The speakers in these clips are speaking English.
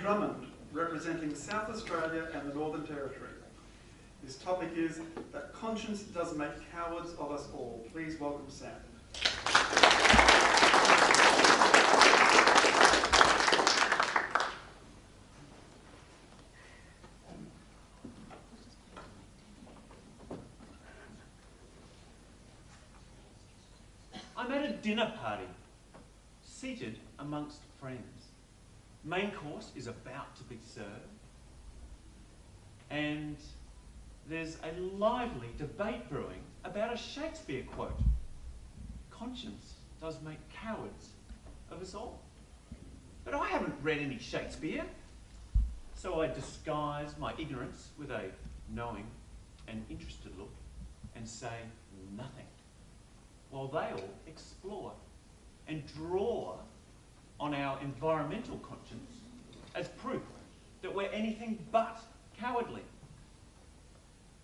Drummond, representing South Australia and the Northern Territory. His topic is that conscience does make cowards of us all. Please welcome Sam. I'm at a dinner party, seated amongst friends. Main course is about to be served, and there's a lively debate brewing about a Shakespeare quote. Conscience does make cowards of us all. But I haven't read any Shakespeare, so I disguise my ignorance with a knowing and interested look and say nothing, while they all explore and draw on our environmental conscience as proof that we're anything but cowardly,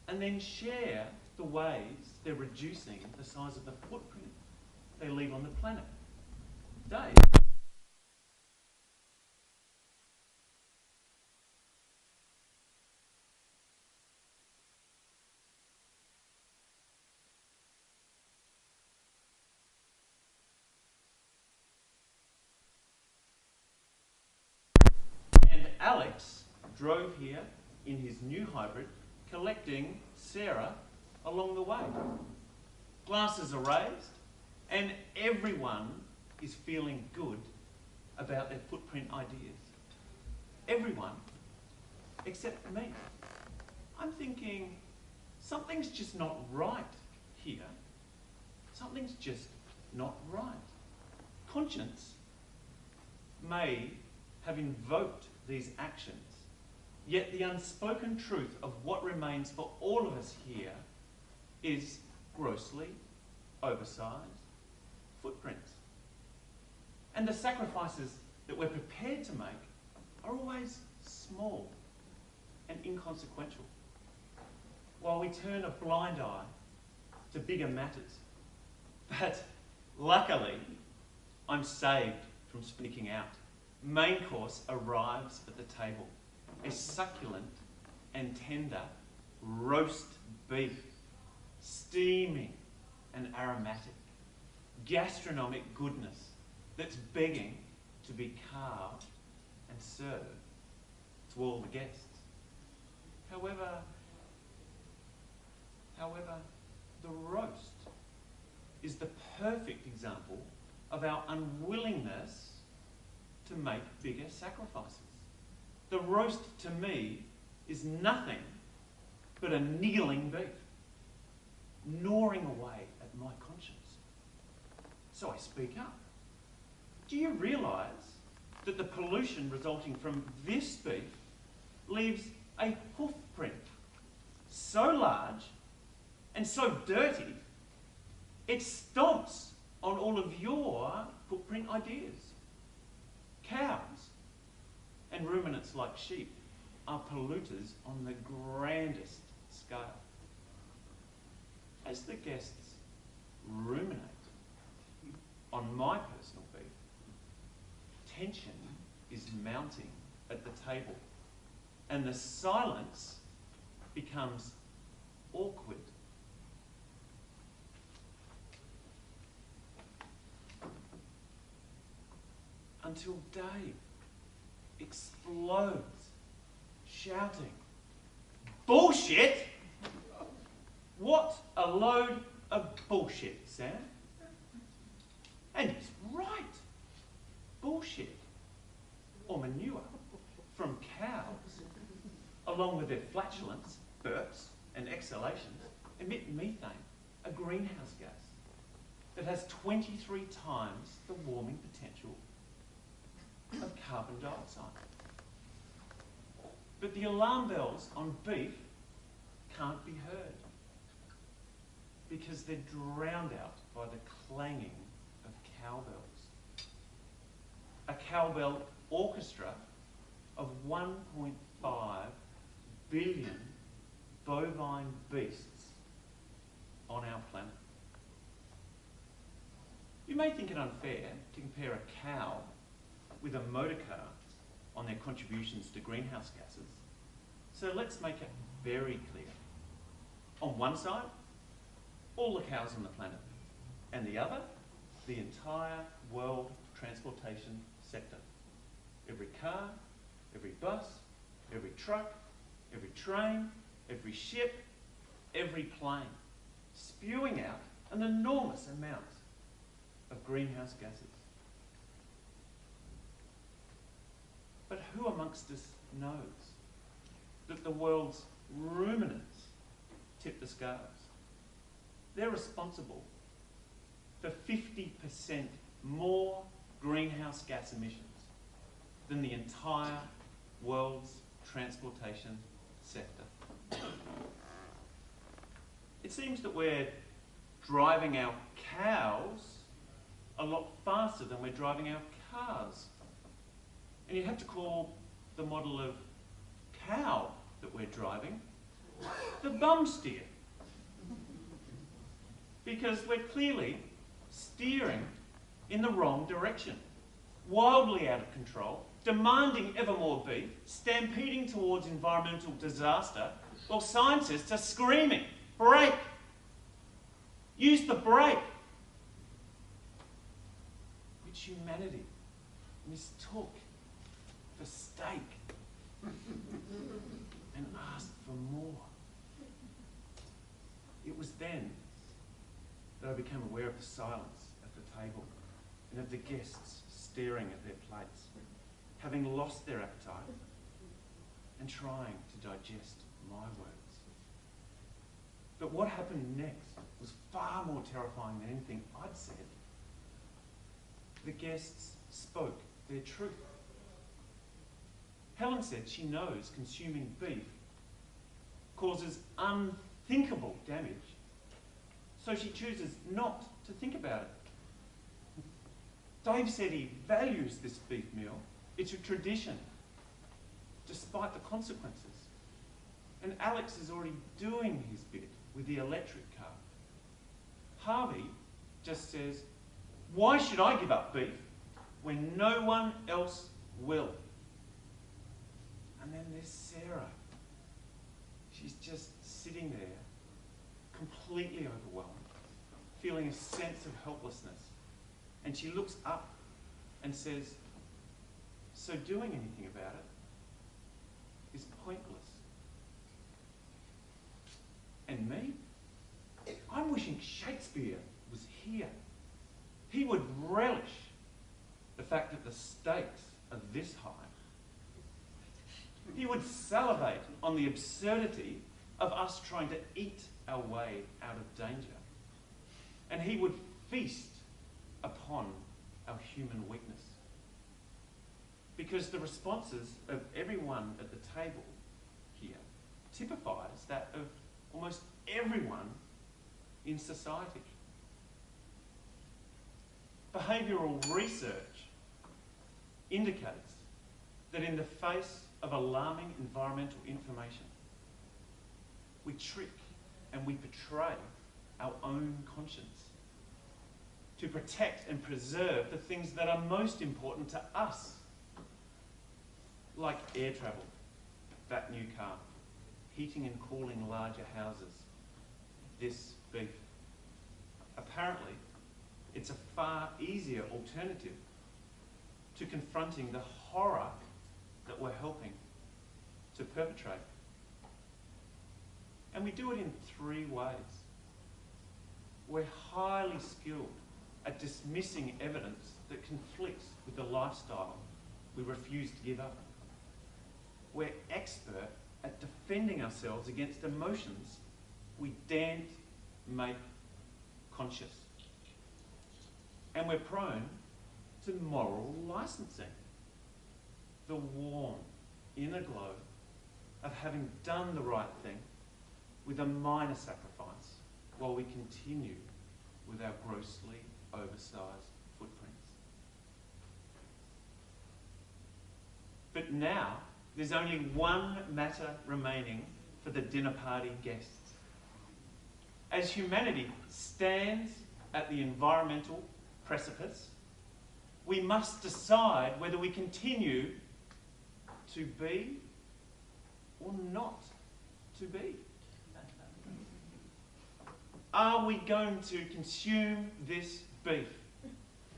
and then share the ways they're reducing the size of the footprint they leave on the planet. Dave? And Alex drove here in his new hybrid, collecting Sarah along the way. Glasses are raised, and everyone is feeling good about their footprint ideas. Everyone, except me. I'm thinking, something's just not right here. Something's just not right. Conscience may have invoked these actions, yet the unspoken truth of what remains for all of us here is grossly oversized footprints. And the sacrifices that we're prepared to make are always small and inconsequential, while we turn a blind eye to bigger matters. But luckily, I'm saved from speaking out. Main course arrives at the table. A succulent and tender roast beef, steaming and aromatic, gastronomic goodness that's begging to be carved and served to all the guests. However, the roast is the perfect example of our unwillingness to make bigger sacrifices. The roast, to me, is nothing but a niggling beef, gnawing away at my conscience. So I speak up. Do you realise that the pollution resulting from this beef leaves a hoof print so large and so dirty, it stomps on all of your footprint ideas? Cows and ruminants like sheep are polluters on the grandest scale. As the guests ruminate on my personal beef, tension is mounting at the table, and the silence becomes awkward. Until Dave explodes, shouting, "Bullshit! What a load of bullshit, Sam." And he's right. Bullshit, or manure, from cows, along with their flatulence, burps, and exhalations, emit methane, a greenhouse gas that has 23 times the warming potential of carbon dioxide. But the alarm bells on beef can't be heard because they're drowned out by the clanging of cowbells. A cowbell orchestra of 1.5 billion bovine beasts on our planet. You may think it unfair to compare a cow with a motor car on their contributions to greenhouse gases. So let's make it very clear. On one side, all the cows on the planet, and the other, the entire world transportation sector. Every car, every bus, every truck, every train, every ship, every plane, spewing out an enormous amount of greenhouse gases. But who amongst us knows that the world's ruminants tip the scales? They're responsible for 50% more greenhouse gas emissions than the entire world's transportation sector. It seems that we're driving our cows a lot faster than we're driving our cars. And you have to call the model of cow that we're driving the bum steer. Because we're clearly steering in the wrong direction, wildly out of control, demanding ever more beef, stampeding towards environmental disaster, while scientists are screaming, brake! Use the brake! Which humanity mistook for steak and asked for more. It was then that I became aware of the silence at the table and of the guests staring at their plates, having lost their appetite and trying to digest my words. But what happened next was far more terrifying than anything I'd said. The guests spoke their truth. Helen said she knows consuming beef causes unthinkable damage, so she chooses not to think about it. Dave said he values this beef meal. It's a tradition, despite the consequences. And Alex is already doing his bit with the electric car. Harvey just says, why should I give up beef when no one else will? And then there's Sarah. She's just sitting there, completely overwhelmed, feeling a sense of helplessness. And she looks up and says, so doing anything about it is pointless. And me? I'm wishing Shakespeare was here. He would relish the fact that the stakes are this high. He would salivate on the absurdity of us trying to eat our way out of danger. And he would feast upon our human weakness. Because the responses of everyone at the table here typifies that of almost everyone in society. Behavioural research indicates that in the face of alarming environmental information, we trick and we betray our own conscience to protect and preserve the things that are most important to us, like air travel, that new car, heating and cooling larger houses, this beef. Apparently, it's a far easier alternative to confronting the horror that we're helping to perpetrate. And we do it in 3 ways. We're highly skilled at dismissing evidence that conflicts with the lifestyle we refuse to give up. We're expert at defending ourselves against emotions we daren't make conscious. And we're prone to moral licensing, the warm inner glow of having done the right thing with a minor sacrifice while we continue with our grossly oversized footprints. But now, there's only one matter remaining for the dinner party guests. As humanity stands at the environmental precipice, we must decide whether we continue to be or not to be? Are we going to consume this beef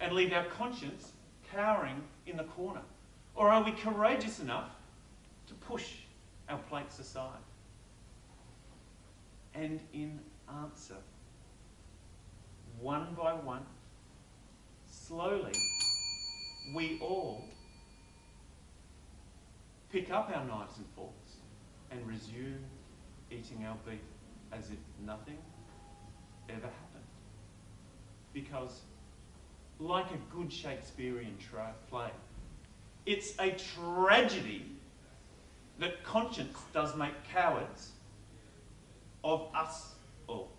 and leave our conscience cowering in the corner? Or are we courageous enough to push our plates aside? And in answer, one by one, slowly, we all pick up our knives and forks and resume eating our beef as if nothing ever happened. Because, like a good Shakespearean play, it's a tragedy that conscience does make cowards of us all.